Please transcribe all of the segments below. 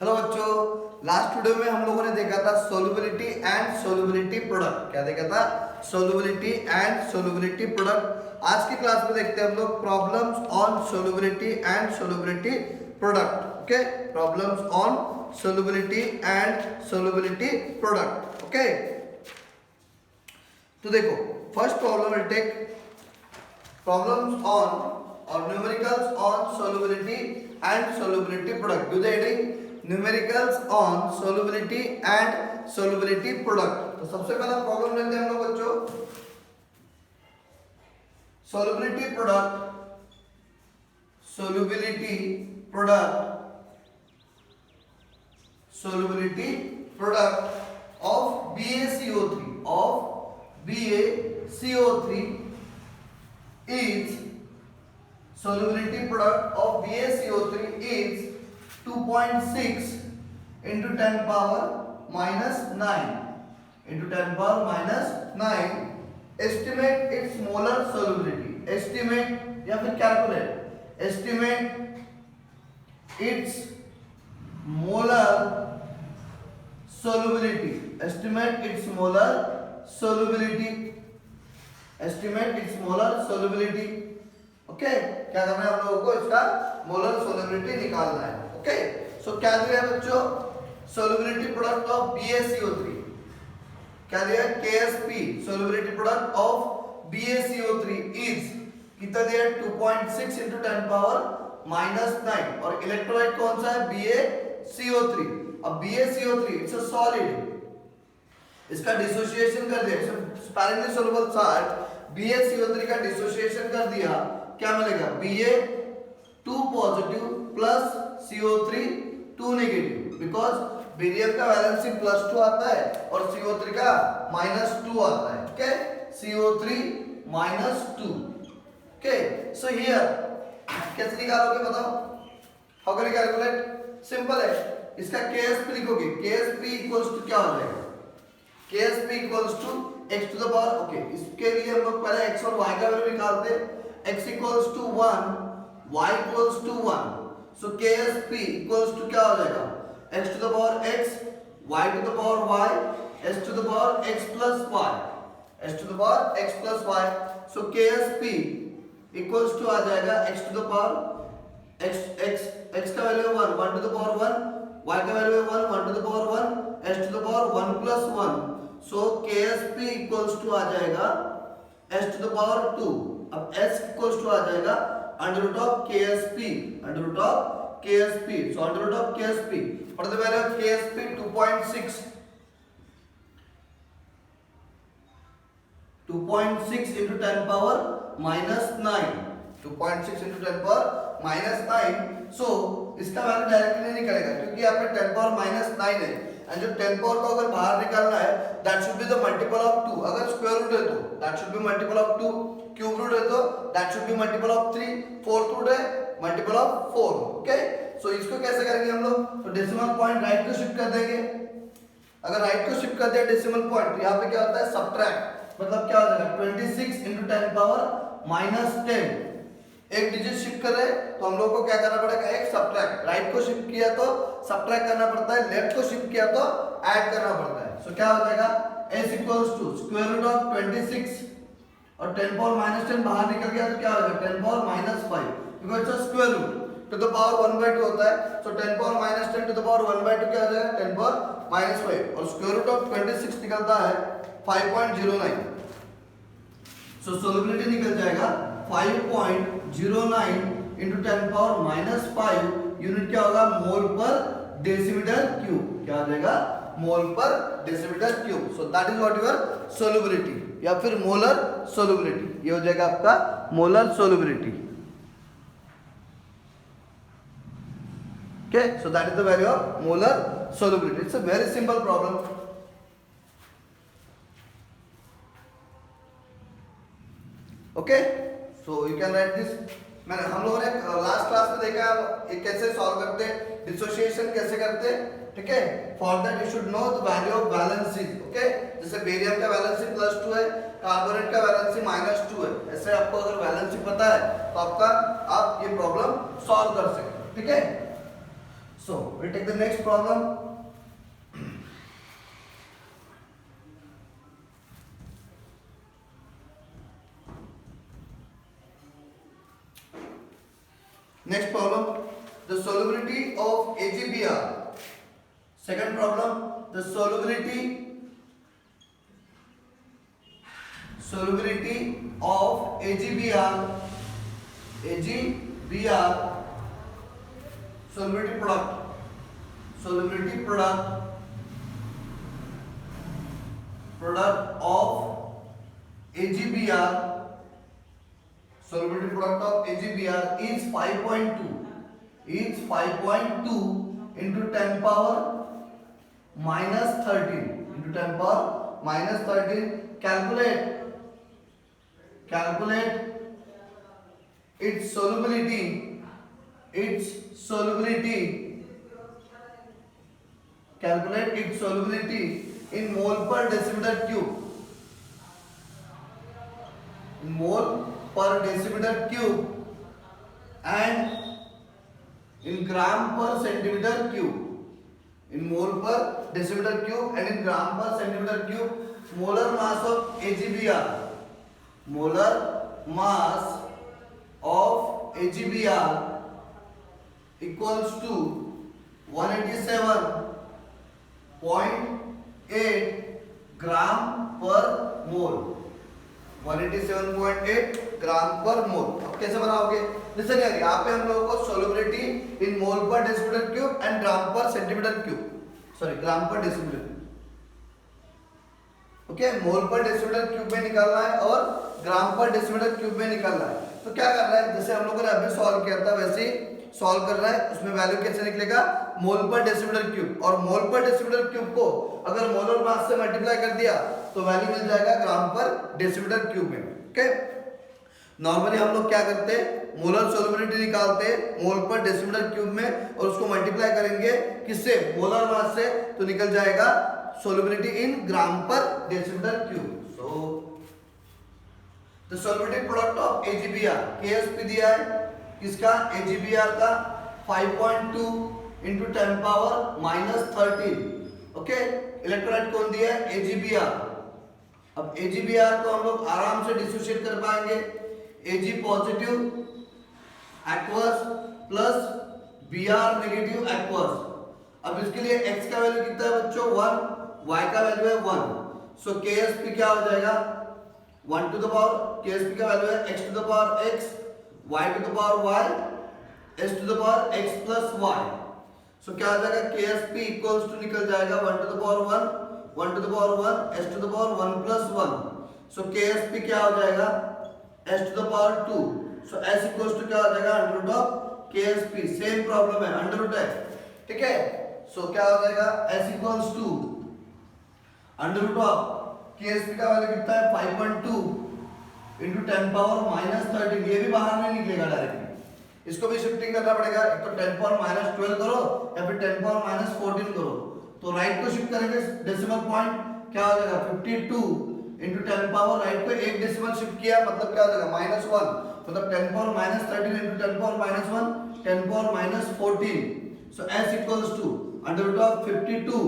Hello बच्चों, last video में हम लोगों ने देखा था सोल्युबिलिटी एंड सोल्युबिलिटी प्रोडक्ट। क्या देखा था? Solubility and solubility product. आज की क्लास में देखते हैं हम लोग problems on solubility and solubility product. Okay, problems on solubility and solubility product. Okay, तो देखो first problem will take problems on or numericals on solubility and solubility product. Do they reading numericals on solubility and solubility product. तो सबसे पहला problem लेते हैं हम लोग बच्चों solubility product, solubility product of BaCO3 is solubility product of BaCO3 is 2.6 into 10 power minus 9 into 10 power minus 9. Estimate its molar solubility. Estimate या फिर calculate. Estimate its molar solubility. Estimate its molar solubility. Estimate its molar solubility. Okay, क्या करना है हम लोगों को? इसका molar solubility निकालना है। ओके, सो क्या दिया है बच्चों? सोल्युबिलिटी प्रोडक्ट ऑफ BaCO3 क्या दिया है? KSP solubility product of BaCO3 is कितना दिया है? 2.6 into 10 पावर -9 और इलेक्ट्रोलाइट कौन सा है? BaCO3। अब BaCO3 इट्स अ सॉलिड, इसका डिसोसिएशन कर दिया, स्पैरेंटली सोल्युबल सॉल्ट BaCO3 का डिसोसिएशन कर दिया, क्या मिलेगा? Ba2 positive plus CO3 2 negative, because barium का वैलेंसी +2 आता है और CO3 का -2 आता है। Okay, CO3 -2। Okay, so here कैसे निकालोगे बताओ? How can you calculate? Simple है, इसका KSP लिखोगे। KSP इक्वल्स टू क्या हो जाएगा? KSP equals to x to the power. Okay, इसके लिए हम लोग पहले x और y का वैल्यू निकालते हैं। x equals to 1, y equals to 1, so KSP equals to क्या हो जाएगा? x to the power x, y to the power y, s to the power x plus y, s to the power x plus y, so KSP equals to आ जाएगा x to the power x का value है 1 to the power 1, y का value है 1 to the power 1, s to the power 1 plus 1, so KSP equals to आ जाएगा s to the power 2। अब s equals to आ जाएगा under root of KSP, under root of KSP, so under root of KSP for the value of KSP 2.6 into 10 power -9, 2.6 into 10 power -9, सो इसका value directly नहीं निकलेगा क्योंकि यहाँ पे 10 power -9 है, एंड जो 10 पावर को अगर बाहर निकालना है that should be the multiple of 2। अगर स्क्वायर रूट है तो that should be multiple of 2, cube root है तो that should be multiple of 3, fourth root है मल्टीपल ऑफ 4। ओके, सो इसको कैसे करेंगे हम लोग? तो डेसिमल पॉइंट राइट को शिफ्ट कर देंगे। अगर राइट को शिफ्ट कर दिया डेसिमल पॉइंट, तो यहाँ पे क्या होता है? सब्ट्रैक्ट, मतलब क्या हो जाएगा? 26 into 10 पावर -10, एक डिजिट शिफ्ट कर रहे हैं तो हम लोग को क्या करना पड़ेगा? एक सब्ट्रैक्ट। राइट को शिफ्ट किया तो सब्ट्रैक्ट करना पड़ता है, लेफ्ट को शिफ्ट किया तो ऐड करना पड़ता है। सो क्या हो जाएगा? s equals to square root of 26 और 10 पावर -10 बाहर निकल गया तो क्या हो जाएगा? 10 power -5, because it's a square root to the power 1/2 होता है, so 10 power -10 to the power 1/2 क्या हो जाएगा? 10 पावर -5 और स्क्वायर रूट ऑफ 26 निकलता है 5.09, सो सोल्युबिलिटी निकल जाएगा 5.09 into 10 पावर -5, यूनिट क्या होगा? मोल पर डेसीमीटर क्यूब। क्या हो जाएगा? मोल पर decimetre cube. So that is what your solubility या फिर मोलर सोल्युबिलिटी। ये हो जाएगा आपका molar solubility. Okay, so that is the value of molar solubility. It's a very simple problem. Okay, so you can write this. मैंने हम लोगों ने लास्ट क्लास में देखा ये कैसे सॉल्व करते हैं, डिसोसिएशन कैसे करते हैं। ठीक है, for that you should know the value of valency. Okay, जैसे बेरियम का वैलेंसी +2 है, कार्बोनेट का वैलेंसी -2 है, ऐसे आपको अगर वैलेंसी पता है तो आप ये प्रॉब्लम सॉल्व कर सकते हैं। ठीक है, So we'll take the next problem. Next problem, the solubility of AgBr. Second problem, the solubility of AgBr, solubility product of AgBr. Solubility product of AgBr is 5.2. Is 5.2 into 10 power minus 13 into 10 power minus 13. Calculate its solubility. Calculate its solubility in mole per decimeter cube. In mole per decimeter cube and in gram per centimeter cube. In mole per decimeter cube and in gram per centimeter cube. Molar mass of AgBr. Molar mass of AgBr equals to 187.8 gram per mole. 187.8 ग्राम पर मोल. अब कैसे बनाओगे? Listen यार, यहाँ पे हम लोगों को सोलुबिलिटी इन मोल पर डेसिमीटर क्यूब एंड ग्राम पर सेंटीमीटर क्यूब, सॉरी ग्राम पर डेसिमीटर क्यूब, ओके, मोल पर डेसिमीटर क्यूब में निकालना है और ग्राम पर डेसिमीटर क्यूब में निकालना है. तो क्या कर रहा है, जैसे हम लोगों ने अभी सॉल्व किया था वैसे ही सॉल्व कर रहा है. उसमें वैल्यू कैसे निकलेगा? मोल पर डेसिमीटर क्यूब, और मोल पर डेसिमीटर क्यूब को अगर मोलर मास से मल्टीप्लाई कर दिया तो वैल्यू मिल जाएगा ग्राम पर डेसिमीटर क्यूब में. ओके, नॉर्मली हम लोग क्या करते हैं, मोलर सोलुबिलिटी निकालते हैं मोल पर डेसिमीटर क्यूब में और उसको मल्टीप्लाई करेंगे किससे? मोलर मास से, तो निकल जाएगा सोलुबिलिटी इन ग्राम पर decimetre cube. So the solubility product of AgBr, KSP दिया है किसका? AgBr का 5.2 into 10 power minus 13. Okay, electrolyte कौन दिया है? AgBr. अब AgBr को हम लोग आराम से डिसोशिएट कर पाएंगे. Ag positive aqueous plus Br negative aqueous. अब इसके लिए x का वैल्यू कितना है बच्चों? 1, y का वैल्यू है 1. सो KSP क्या हो जाएगा? 1 to the power, KSP का वैल्यू है x to the power x, y to the power y, s to the power x plus y. सो क्या हो जाएगा? KSP इक्वल्स टू निकल जाएगा 1 to the power 1, 1 to the power 1, s to the power 1 plus 1. So KSP क्या हो जाएगा? s to the power 2. So s equals to क्या हो जाएगा? Under root of KSP. Same problem है, अंडर रूट है, ठीक है. सो क्या हो जाएगा? s equals to under root of KSP का वैल्यू कितना है? 5.2 into 10 पावर माइनस 13. ये भी बाहर नहीं निकलेगा डायरेक्टली, इसको भी शिफ्टिंग करना पड़ेगा. एक तो 10 पावर माइनस 12 करो या फिर 10 पावर माइनस 14 करो. तो राइट को शिफ्ट करेंगे डेसिमल पॉइंट, क्या हो जाएगा? 52 into 10 पावर, राइट पे एक डेसिमल शिफ्ट किया मतलब क्या हो जाएगा? माइनस 1. मतलब 10 power minus 13 into 10 power minus 1, 10 power minus 14. So s equals to under root of 52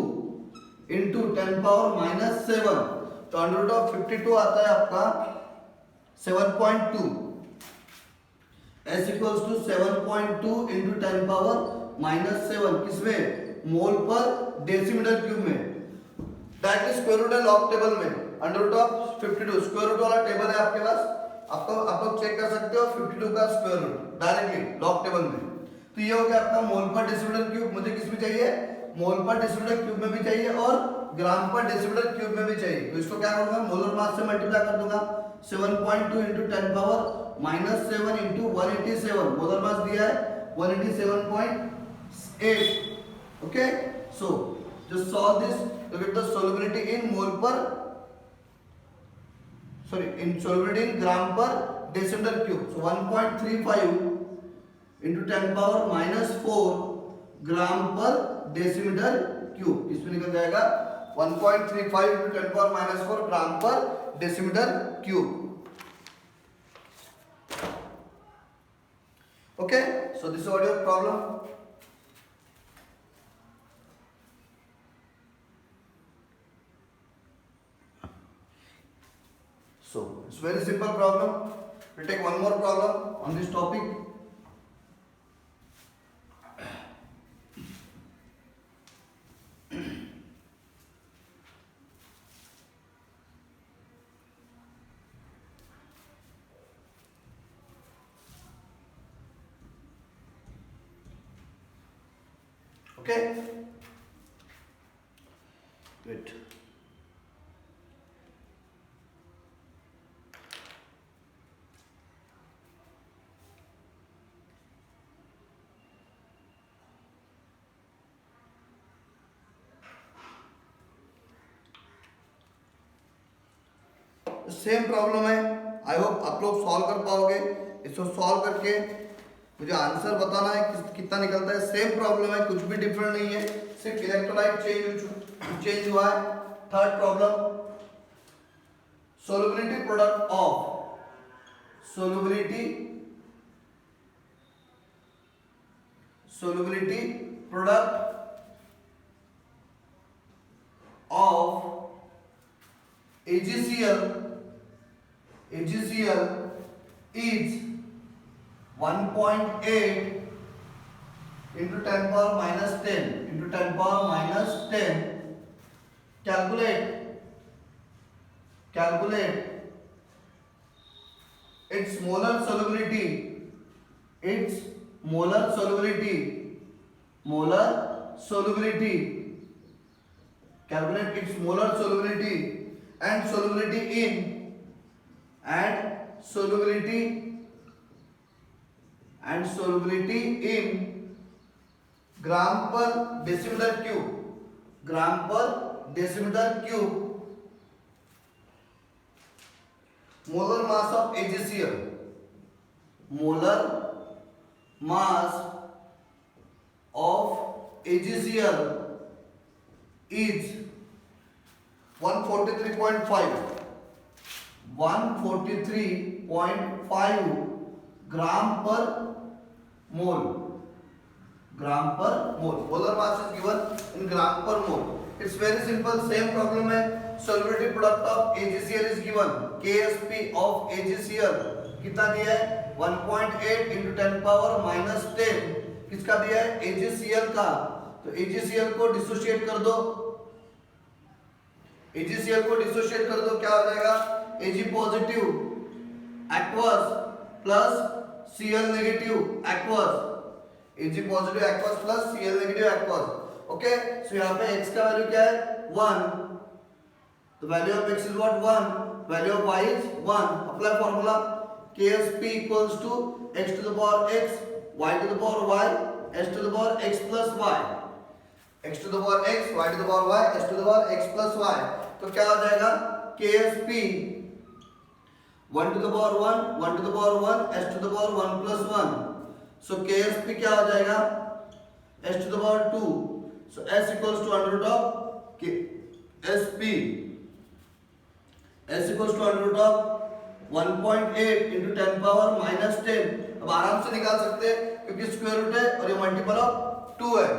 into 10 power minus 7. तो अंडर रूट ऑफ 52 आता है आपका 7.2. s equals to 7.2 into 10 power minus 7. किसमें? मोल पर डेसिमीटर क्यूब में. डायरेक्टली स्क्वायर रूट है log table में. Under root of 52 square root वाला टेबल है आपके पास, आप लोग चेक कर सकते हो 52 का square root directly log table में. तो ये हो गया आपका मोल पर डेसिमीटर क्यूब. मुझे किस में चाहिए? मोल पर डेसिमीटर क्यूब में भी चाहिए और ग्राम पर डेसिमीटर क्यूब में भी चाहिए. तो इसको क्या करूंगा? मोलर मास से मल्टीप्लाई कर दूंगा. 7.2 into 10 power minus 7 into 187. Molar mass दिया है 187.8. Okay, so just solve this to get the solubility in mole per, sorry, in solubility in gram per decimeter cube. So 1.35 into 10 power minus 4 gram पर decimetre cube. इसमें निकल जाएगा 1.35 into 10 power minus 4 gram पर decimetre cube. Okay, so this is your problem. very simple problem. We'll take one more problem on this topic. Okay? Wait. Same problem है, I hope आप लोग solve कर पाओगे। इसको सॉल्व करके मुझे answer बताना है कितना निकलता है। सेम प्रॉब्लम है, कुछ भी डिफरेंट नहीं है, सिर्फ इलेक्ट्रोलाइट चेंज हुआ है। Third problem, solubility product of solubility product of AgCl is 1.8 into 10 power minus 10 into 10 power minus 10. Calculate its molar solubility. Calculate its molar solubility and solubility in gram per decimeter cube. Molar mass of AgCl. Molar mass of AgCl is 143.5 gram per mole. Molar mass is given in gram per mole. It's very simple, same problem है। Solubility product of AgCl is given, KSP of AgCl कितना दिया है 1.8 into 10 power minus 10। किसका दिया है AgCl का, तो AgCl को डिसोशिएट कर दो, क्या हो जाएगा Ag positive aqueous plus Cl negative aqueous, Ag positive aqueous plus Cl negative aqueous. Okay, so यहाँ पे x का वैल्यू क्या है 1, तो value of x is what 1, value of y is 1। Apply formula KSP equals to x to the power x, y to the power y, s to the power x plus y, x to the power x, y to the power y, s to the power x plus y। तो क्या हो जाएगा KSP 1 to the power 1, 1 to the power 1, s to the power 1 plus 1। so KSP क्या हो जाएगा s to the power 2, so s equals to under root of KSP, s equals to under root of 1.8 into 10 power minus 10। अब आराम से निकाल सकते हैं क्योंकि स्क्वायर रूट है और ये मल्टीपल ऑफ 2 है,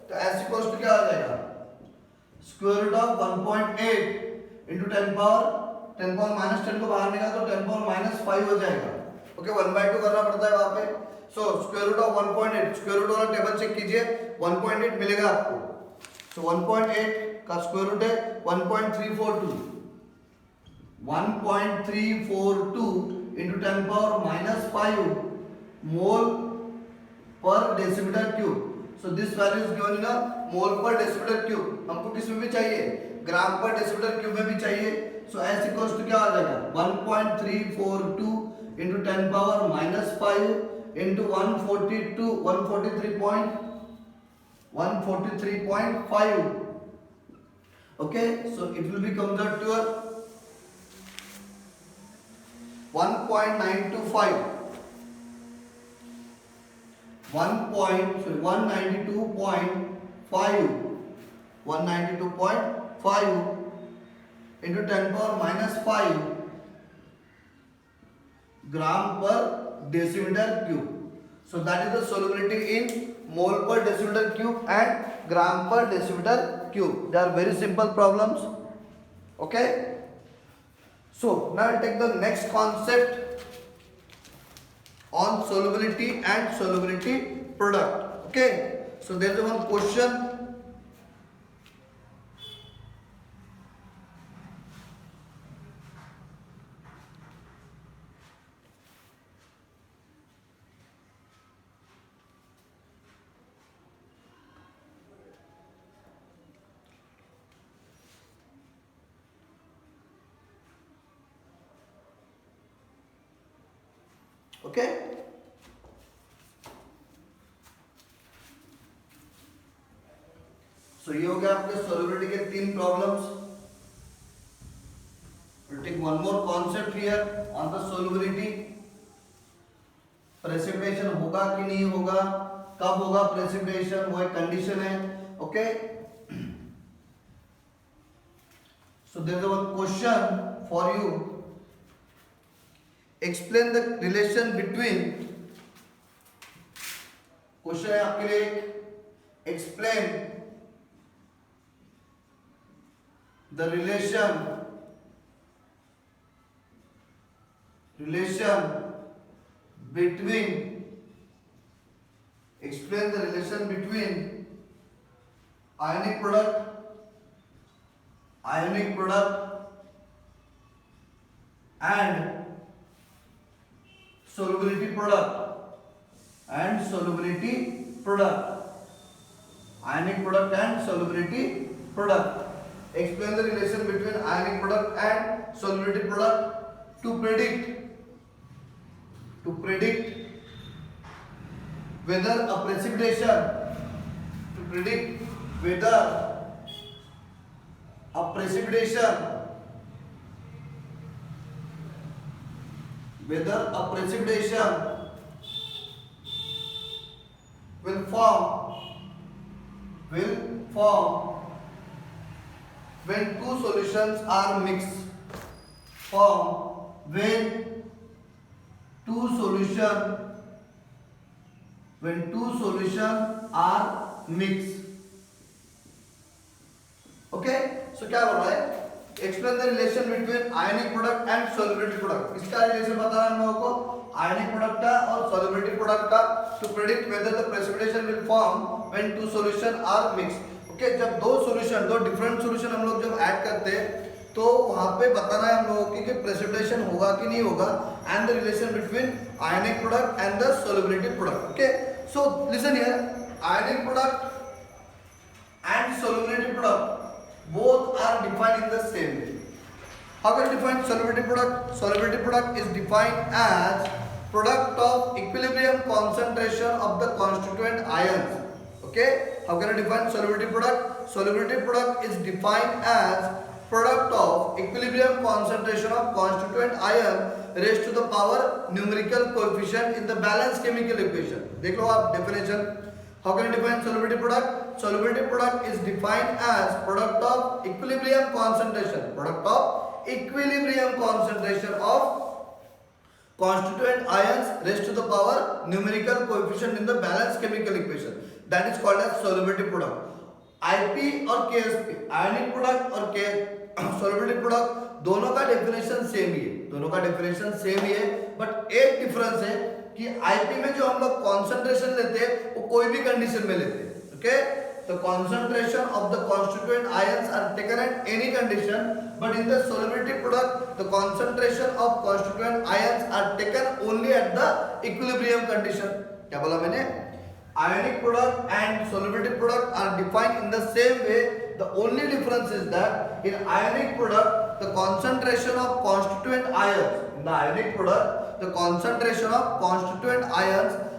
तो s equals to क्या हो जाएगा square root of 1.8 into 10 power minus 10 को बाहर निकाल तो 10 power minus 5 हो जाएगा। ओके, 1/2 करना पड़ता है वहां पे। So square root of 1.8, square root वाला टेबल चेक कीजिए, 1.8 मिलेगा आपको। सो 1.8 का स्क्वायर रूट है 1.342 into 10 power minus 5 mole per decimeter cube। so this value is given in a mole per decimeter cube। हमको किस में भी चाहिए, ग्राम पर डेसिमीटर क्यूब में भी चाहिए। so s equals to क्या आ जाएगा 1.342 into 10 power minus 5 into 143.5। okay, so it will be comes out to 192.5 into 10 power minus 5 gram per decimeter cube। so that is the solubility in mole per decimeter cube and gram per decimeter cube। they are very simple problems। okay, So now I'll take the next concept on solubility and solubility product. Okay, so there's one question. Okay, so ये हो गया आपके solubility के 3 problems. We'll take one more concept here on the solubility. Precipitation होगा कि नहीं होगा, कब होगा प्रेसिपिटेशन, वो एक कंडीशन है. Okay, so there is one question for you. Explain the relation between, question है आपके लिए, explain the relation between, explain the relation between ionic product and solubility product, ionic product and solubility product. Explain the relation between ionic product and solubility product to predict whether a precipitation, will form when two solutions are mixed. When two solutions are mixed. Okay, so क्या बोल रहा है, explain the relation between ionic product and solubility product. इसका relation बताना है हम लोगों को आयनिक प्रोडक्ट का और सॉल्युबिलिटी प्रोडक्ट का, to predict whether the precipitation will form when two solution are mixed. Okay, जब दो डिफरेंट सॉल्यूशन हम लोग जब ऐड करते हैं तो वहां पे बताना है हम लोगों की कि प्रेसिपिटेशन होगा कि नहीं होगा, and the relation between ionic product and the solubility product. Okay, so listen here, ionic product and solubility product both are defined in the same way. How can you define solubility product? Solubility product is defined as product of equilibrium concentration of the constituent ions. Okay, how can I define solubility product? Solubility product is defined as product of equilibrium concentration of constituent ion raised to the power numerical coefficient in the balanced chemical equation. देख लो आप definition. How can you define solubility product? Solubility product is defined as product of equilibrium concentration of constituent ions raised to the power numerical coefficient in the balanced chemical equation. That is called as solubility product. IP और KSP, ionic product और solubility product, दोनों का definition same ही है, but एक difference है कि IP में जो हम लोग कॉन्सेंट्रेशन लेते हैं वो कोई भी कंडीशन में लेते हैं. Okay, the concentration of the constituent ions are taken at any condition, but in the solubility product the concentration of constituent ions are taken only at the equilibrium condition. क्या बोला मैंने? Ionic product and solubility product are defined in the same way. The only difference is that in ionic product the concentration of constituent ions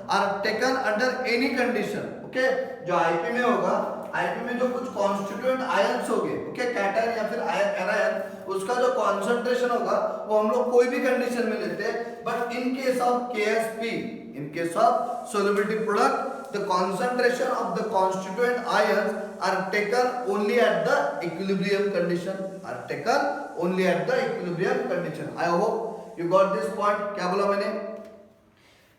are taken under any condition. Okay, जो IP में होगा, IP में जो कुछ constituent ions होंगे, okay, cation या फिर anion, उसका जो कॉन्सेंट्रेशन होगा वो हम लोग कोई भी कंडीशन में लेते हैं. But in case of Ksp, in case of solubility product, the concentration of the constituent ions are taken only at the equilibrium condition. I hope you got this point. क्या बोला मैंने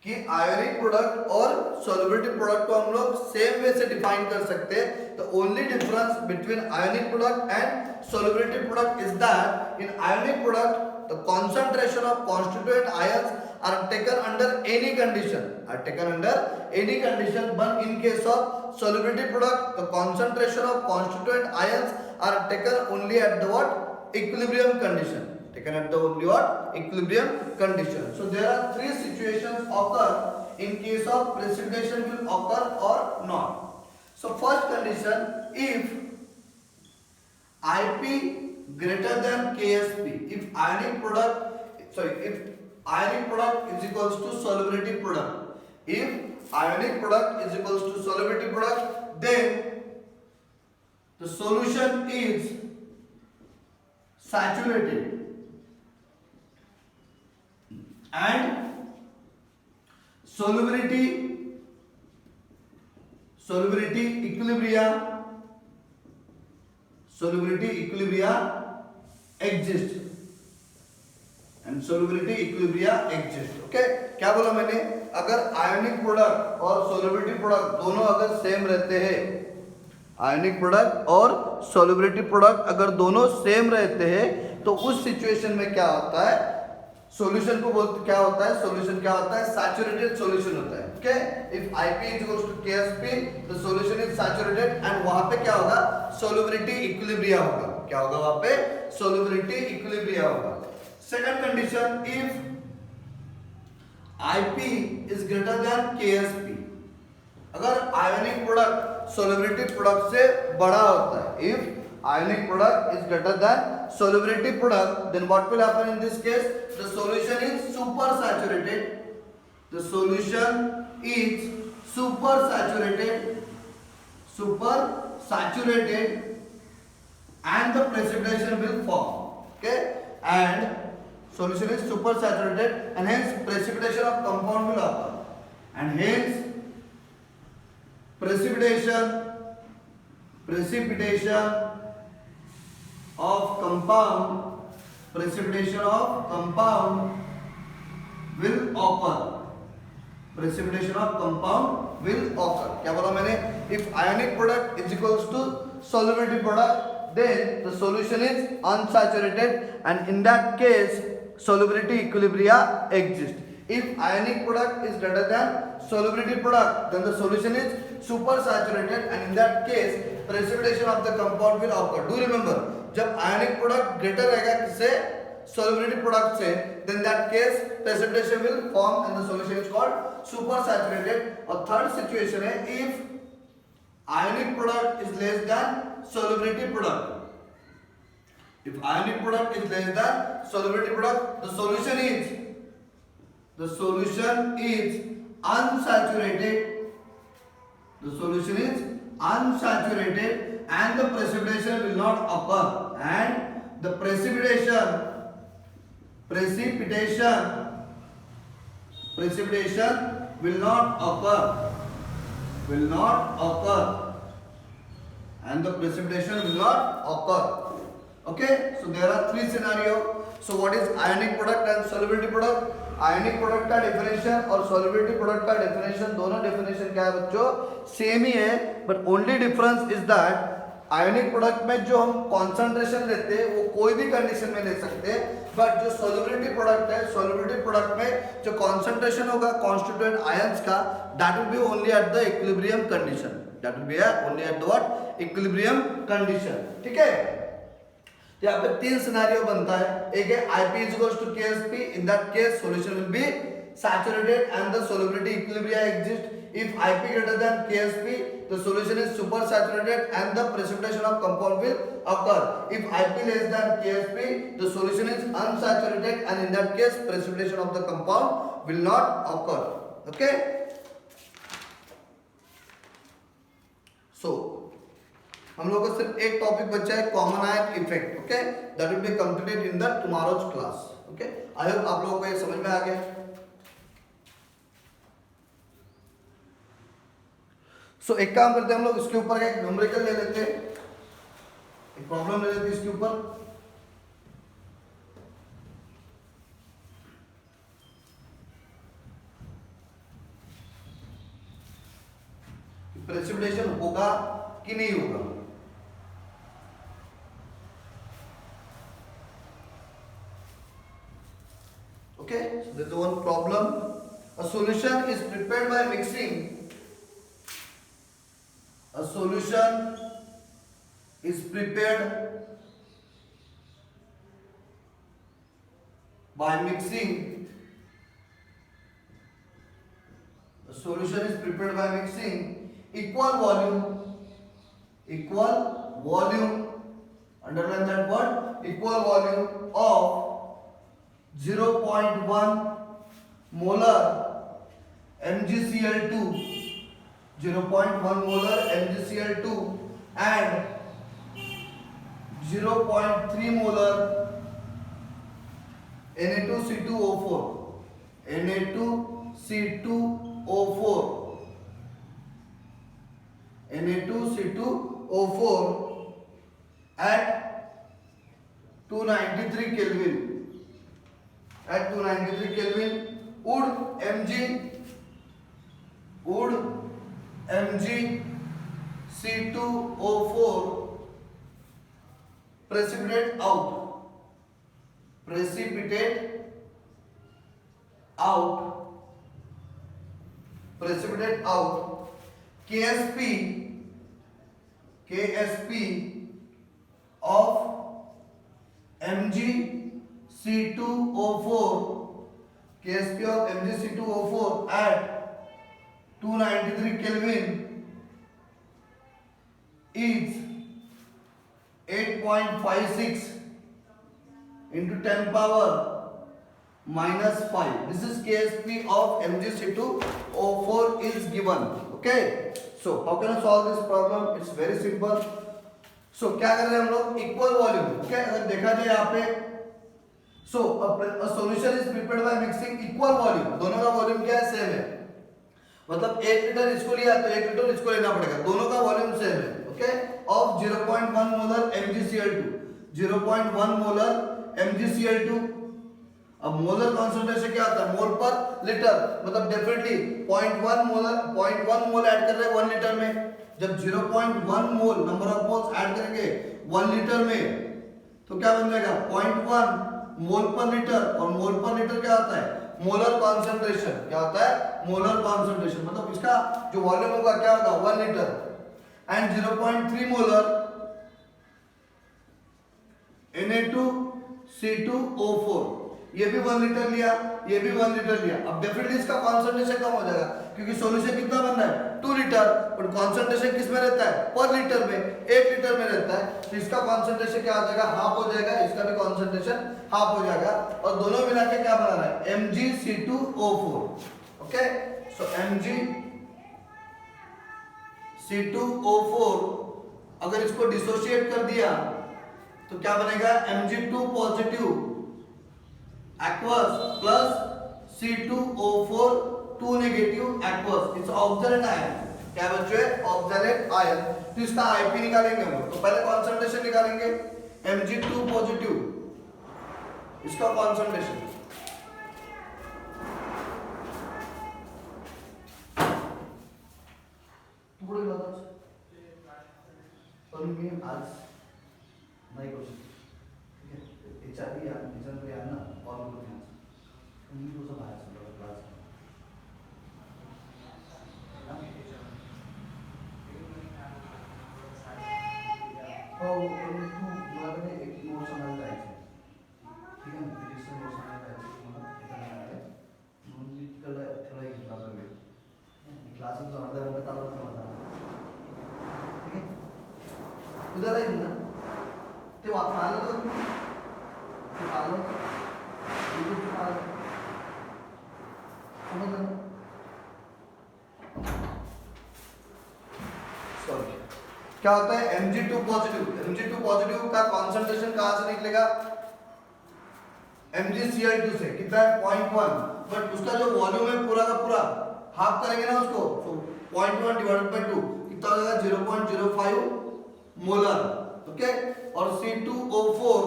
कि आयोनिक प्रोडक्ट और solubility product को हम लोग same way से define कर सकते हैं. The only difference between ionic product and solubility product is that in ionic product the concentration of constituent ions are taken under any condition, but in case of solubility product, the concentration of constituent ions are taken only at the what? Equilibrium condition. So there are three situations occur in case of precipitation will occur or not. So first condition, if IP greater than KSP, if ionic product is equals to solubility product, then the solution is saturated and solubility equilibria exist. Okay, क्या बोला मैंने? अगर ionic product और solubility product दोनों अगर same रहते हैं, तो उस सिचुएशन में क्या होता है? सॉल्यूशन को बोलते क्या होता है? सैचुरेटेड सॉल्यूशन होता है. Okay, if IP is equals to KSP, the solution is saturated and वहां पे क्या होगा? सॉल्युबिलिटी इक्विलिब्रिया होगा. Second condition, if IP is greater than KSP, अगर आयोनिक प्रोडक्ट सोल्युबिलिटी प्रोडक्ट से बड़ा होता है, if ionic product is greater than solubility product, then what will happen in this case? The solution is super saturated and the precipitation will form. Okay, and solution is super saturated and hence precipitation of compound will occur, and hence precipitation of compound will occur. क्या बोला मैंने? If ionic product is equals to solubility product, then the solution is unsaturated and in that case solubility equilibria exist. If ionic product is greater than solubility product, then the solution is super saturated and in that case precipitation of the compound will occur. Do remember, जब ionic product greater रहेगा किससे? Solubility product से, then that case precipitation will form and the solution is called super saturated. और third situation है, if ionic product is less than solubility product. If ionic product is less than solubility product, the solution is unsaturated. And the precipitation will not occur. And the precipitation will not occur. Okay, so there are three scenarios. So what is ionic product and solubility product? Ionic product का definition और solubility product का definition, दोनों definition क्या है बच्चों? Same ही है, but only difference is that ionic product में जो हम कॉन्सेंट्रेशन लेते हैं वो कोई भी कंडीशन में ले सकते हैं, बट जो सॉल्युबिलिटी प्रोडक्ट है, सॉल्युबिलिटी प्रोडक्ट में जो कॉन्सेंट्रेशन होगा कॉन्स्टिट्यूएंट आयंस का, that will be only at the equilibrium condition. ठीक है, यहाँ पे तीन सिनेरियो बनता है. एक है IP is equals to KSP, in that case solution will be saturated and the solubility equilibria exist. If IP greater than KSP, the solution is super saturated and the precipitation of compound will occur. If IP less than KSP, the solution is unsaturated and in that case precipitation of the compound will not occur. Okay, so हम लोग को सिर्फ एक topic बचा है, common ion effect. Okay, that will be completed in the tomorrow's class. Okay, I hope आप लोगों को ये समझ में आ गया. सो एक काम करते हैं हम लोग, इसके ऊपर एक न्यूमेरिकल ले लेते हैं, एक प्रॉब्लम ले लेते हैं इसके ऊपर. प्रेसिपिटेशन होगा कि नहीं होगा. the one problem. A solution is prepared by mixing. A solution is prepared by mixing. The solution is prepared by mixing equal volume, underline that word, equal volume of 0.1 molar MgCl2, 0.1 molar MgCl2 and 0.3 molar Na2C2O4, Na2C2O4, Na2C2O4 at 293 Kelvin. At 293 Kelvin, would MgC2O4 precipitate out KSP of MgC2O4 at 293 Kelvin is 8.56 into 10 power minus 5. This is KSP of MgC2O4 is given. Okay, so how can I solve this problem? It's very simple. So क्या कर रहे हैं हम लोग, equal volume. Okay, अगर देखा जाए यहाँ पे, so a solution is prepared by mixing equal volume. दोनों का वॉल्यूम क्या है, सेम है. मतलब 1 लीटर इसको लिया तो 1 लीटर इसको लेना पड़ेगा. दोनों का वॉल्यूम सेम है. Okay, of 0.1 molar MgCl2, 0.1 molar MgCl2. अब मोलर कॉन्सेंट्रेशन क्या होता है, मोल पर लीटर. मतलब डेफिनेटली 0.1 मोल ऐड कर रहे हैं 1 लीटर में. जब 0.1 मोल नंबर ऑफ मोल्स ऐड करेंगे 1 लीटर में तो क्या बन जाएगा, 0.1 मोल पर लीटर. और मोल पर लीटर क्या होता है, मोलर कॉन्सेंट्रेशन. क्या होता है, मोलर कॉन्सेंट्रेशन. मतलब इसका जो वॉल्यूम होगा क्या होगा, 1 लीटर. एंड 0.3 मोलर Na2C2O4, ये भी 1 लीटर लिया, ये भी 1 लीटर लिया. अब डेफिनेटली इसका कॉन्सेंट्रेशन कम हो जाएगा क्योंकि सॉल्यूशन कितना बन रहा है, 2 लीटर. और कॉन्सेंट्रेशन किस में रहता है, पर लीटर में, 1 लीटर में रहता है. तो इसका कॉन्सेंट्रेशन क्या हो जाएगा, हाफ हो जाएगा. इसका भी कॉन्सेंट्रेशन हाफ हो जाएगा. और दोनों मिला के क्या बना रहा है, MgC2O4. ओके, सो MgC2O4 अगर इसको डिसोशिएट कर दिया तो क्या बनेगा, Mg2 positive aqueous plus C2O4 2 negative aqueous. It's oxalate ion. क्या बच्चों है, ऑक्सलेट आयन. तो इसका IP निकालेंगे हम लोग. तो पहले कॉन्सेंट्रेशन निकालेंगे. Mg2 पॉजिटिव, इसका कॉन्सेंट्रेशन थोड़ी बता पण मी आज नाही करू शकत. ठीक आहे, याच्या आधी या ना कॉल करून यायचं. मी तुझं बाहेर सगळं क्लास हो. पण तू मला एक नोट्स आणायला जायचं. ठीक आहे ना, फिजिक्सचं नोट्स आणायला जायचं मला तिथं नाही आहे म्हणून मी त्याला घेतला होता वेळ. क्लासेस जो अर्धा घंटा चालू होता माझा. ठीक आहे, उद्या जाईल ना ते वाचून आलं तर ते आलं युट्यूबचं आलं समजलं ना. सॉरी, क्या होता है Mg2 पॉजिटिव. Mg2 पॉजिटिव का कॉन्सेंट्रेशन कहां से निकलेगा, MgCl2 से. कितना है, 0.1. बट उसका जो वॉल्यूम है पूरा का पूरा हाफ करेंगे ना उसको, तो 0.1 डिवाइडेड बाय 2 कितना हो जाएगा, 0.05 मोलर. ओके, और C2O4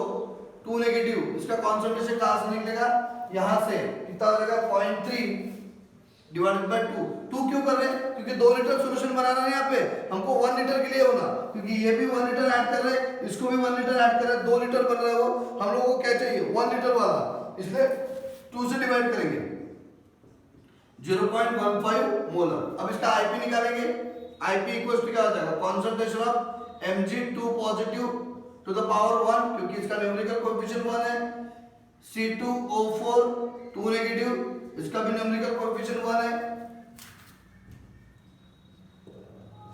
2 नेगेटिव, इसका कॉन्सेंट्रेशन कहां से निकलेगा, यहां से. कितना हो जाएगा, 0.3 डिवाइडेड बाय 2. 2 क्यों कर रहे हैं, क्योंकि 2 लीटर सॉल्यूशन बनाना है यहाँ पे हमको. 1 लीटर के लिए होना, क्योंकि ये भी 1 लीटर ऐड कर रहे हैं, इसको भी 1 लीटर ऐड कर रहे हैं. 2 लीटर बन रहा है वो. हम लोगों को क्या चाहिए, 1 लीटर वाला, इसलिए 2 से डिवाइड करेंगे. 0.15 मोलर। अब इसका आईपी निकालेंगे। आईपी इक्वल्स टू क्या हो जाएगा, concentration of Mg2 positive to the power 1, क्योंकि इसका न्यूमेरिकल कोएफिशिएंट 1 है। C2O4 2 नेगेटिव, इसका भी न्यूमेरिकल कोएफिशिएंट 1 है।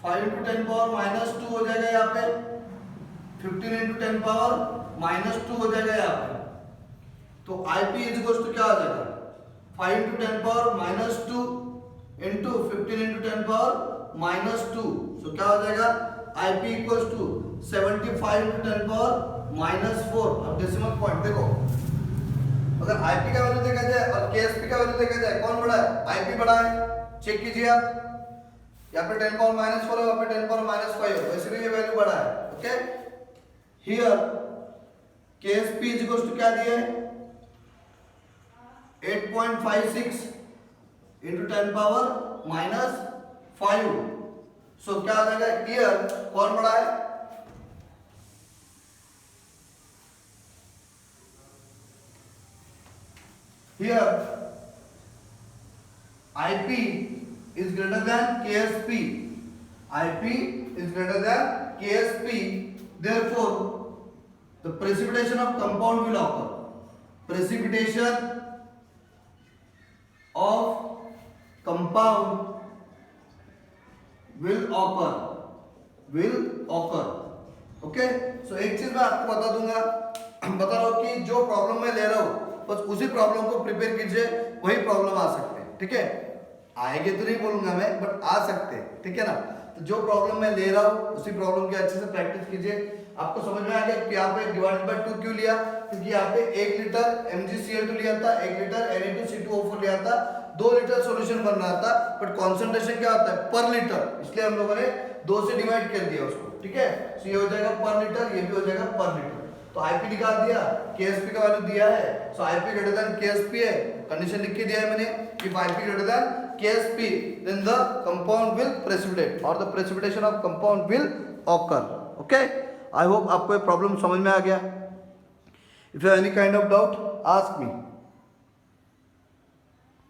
5 × 10 पावर -2 हो जाएगा यहाँ पे, 15 × 10 पावर -2 हो जाएगा यहाँ पे। तो IP इज इक्वल्स टू क्या हो जाएगा, 5 × 10 पावर -2 इंटू 15 × 10 पावर -2। सो क्या हो जाएगा, IP इक्वल्स टू 75 × 10 पावर -4। अब डेसिमल पॉइंट देखो, अगर IP का वैल्यू देखा जाए और KSP का वैल्यू देखा जाए, कौन बड़ा है, IP बड़ा है। चेक कीजिए आप, यहाँ पे 10 पावर -4 है, वहाँ पे 10 पावर -5 है, वैसे भी ये वैल्यू बड़ा है। Okay, here KSP is equals to क्या दिया है, 8.56 इंटू 10 पावर -5। सो क्या आ जाएगा, हियर कौन बड़ा है, here IP is greater than KSP. IP is greater than KSP. Therefore, the precipitation of compound will occur. Precipitation of compound will occur. Will occur. Okay? So एक चीज मैं आपको बता दूंगा, बता रहा हूं कि जो प्रॉब्लम मैं ले रहा हूं बस उसी प्रॉब्लम को प्रिपेयर कीजिए, वही प्रॉब्लम आ सकते हैं। ठीक है, आएंगे तो नहीं बोलूंगा मैं, बट आ सकते हैं। ठीक है ना, तो जो प्रॉब्लम मैं ले रहा हूँ उसी प्रॉब्लम की अच्छे से प्रैक्टिस कीजिए। आपको समझ में आ गया कि यहाँ पे डिवाइडेड बाय 2 क्यों लिया, क्योंकि यहाँ पे 1 लीटर MgCl2 लिया था, 1 लीटर Na2CO4 लिया था, 2 लीटर सॉल्यूशन बन रहा था, बट कॉन्सेंट्रेशन क्या होता है, पर लीटर, इसलिए हम लोगों ने 2 से डिवाइड कर दिया उसको। ठीक है, तो ये हो जाएगा पर लीटर, ये भी हो जाएगा पर लीटर। तो IP निकाल दिया, KSP का वैल्यू दिया है, सो IP ग्रेटर देन KSP है, कंडीशन लिख के दिया है मैंने कि IP greater than KSP, then the compound will precipitate or the precipitation of compound will occur. Okay, I hope आपको ये प्रॉब्लम समझ में आ गया। If you have any kind of doubt, ask me.